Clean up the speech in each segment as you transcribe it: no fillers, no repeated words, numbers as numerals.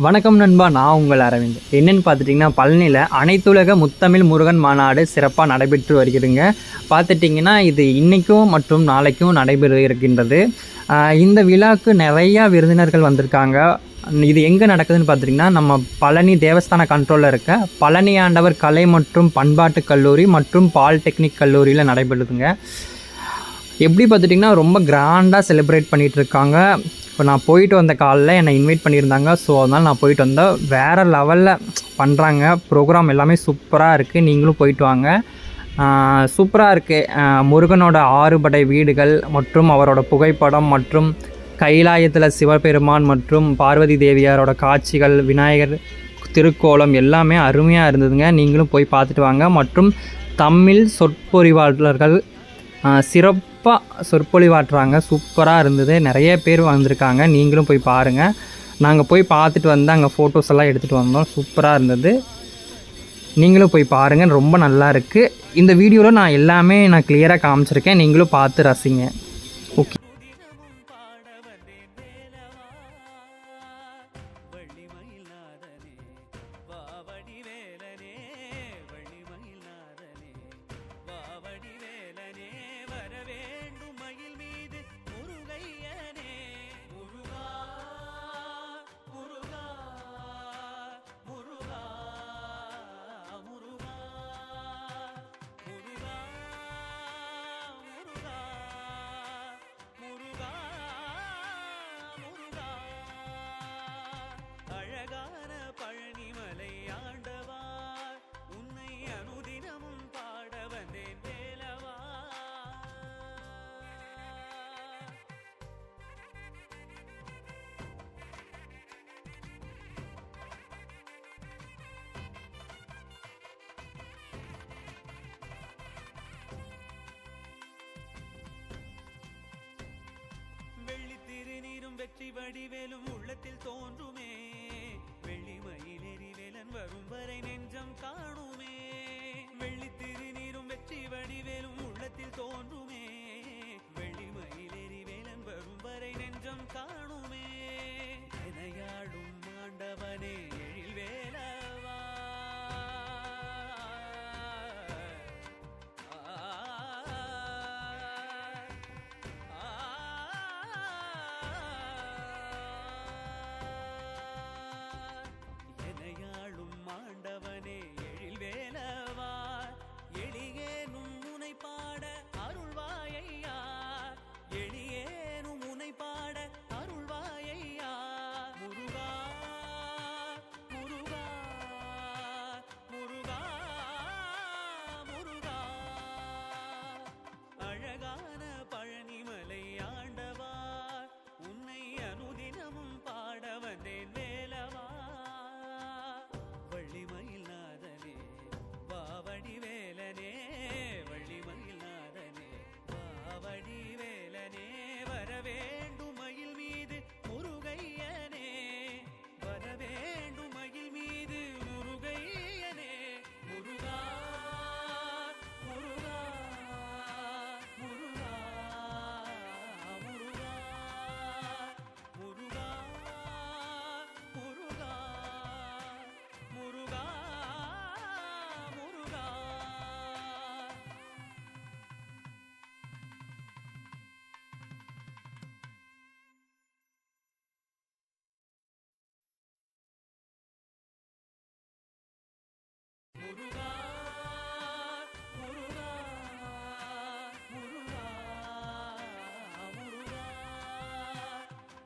வணக்கம் நண்பா, நான் உங்கள் அரவிந்த். என்னென்னு பார்த்துட்டிங்கன்னா, பழனியில் அனைத்துலக முத்தமிழ் முருகன் மாநாடு சிறப்பாக நடைபெற்று வருகிறதுங்க. பார்த்துட்டிங்கன்னா, இது இன்றைக்கும் மற்றும் நாளைக்கும் நடைபெற இருக்கின்றது. இந்த விழாவுக்கு நிறையா விருந்தினர்கள் வந்திருக்காங்க. இது எங்கே நடக்குதுன்னு பார்த்துட்டிங்கன்னா, நம்ம பழனி தேவஸ்தான கண்ட்ரோலில் இருக்க பழனி ஆண்டவர் கலை மற்றும் பண்பாட்டு கல்லூரி மற்றும் பாலிடெக்னிக் கல்லூரியில் நடைபெறுதுங்க. எப்படி பார்த்துட்டிங்கன்னா, ரொம்ப கிராண்டாக செலிப்ரேட் பண்ணிகிட்ருக்காங்க. இப்போ நான் போயிட்டு வந்த காலில் என்னை இன்வைட் பண்ணியிருந்தாங்க. ஸோ அதனால் நான் போயிட்டு வந்தேன். வேறு லெவலில் பண்ணுறாங்க. ப்ரோக்ராம் எல்லாமே சூப்பராக இருக்குது. நீங்களும் போயிட்டு வாங்க. சூப்பராக இருக்குது. முருகனோட 6 படை வீடுகள் மற்றும் அவரோட புகைப்படம் மற்றும் கைலாயத்தில் சிவபெருமான் மற்றும் பார்வதி தேவியாரோட காட்சிகள், விநாயகர் திருக்கோலம் எல்லாமே அருமையாக இருந்ததுங்க. நீங்களும் போய் பார்த்துட்டு வாங்க. மற்றும் தமிழ் சொற்பொழிவாளர்கள் சிறப்பாக சொற்பொழிவாற்றுறாங்க. சூப்பராக இருந்தது. நிறைய பேர் வந்திருக்காங்க. நீங்களும் போய் பாருங்கள். நாங்கள் போய் பார்த்துட்டு வந்து அங்கே ஃபோட்டோஸ் எல்லாம் எடுத்துகிட்டு வந்தோம். சூப்பராக இருந்தது. நீங்களும் போய் பாருங்கள். ரொம்ப நல்லா இருக்குது. இந்த வீடியோவில் நான் எல்லாமே கிளியராக காமிச்சிருக்கேன். நீங்களும் பார்த்து ரசிங்க. ஓகே. திருநீரும் வெற்றி வடிவேலும் உள்ளத்தில் தோன்றுமே. வெள்ளி மயிலேறி வேலன் வரும் வரை நெஞ்சம் காணுமே. வெள்ளி திருநீரும் வெற்றி வடிவேலும் உள்ளத்தில் தோன்றுமே. வெள்ளி மயிலேறி வேலன் வரும் வரை நெஞ்சம் காணுமே. எனையாடும் ஆண்டவனே எழில் வேலவா, முருகா முருகா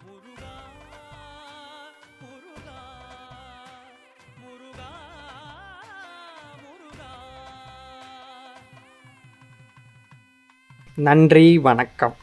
முருகா முருகா முருகா முருகா முருகா முருகா. நன்றி, வணக்கம்.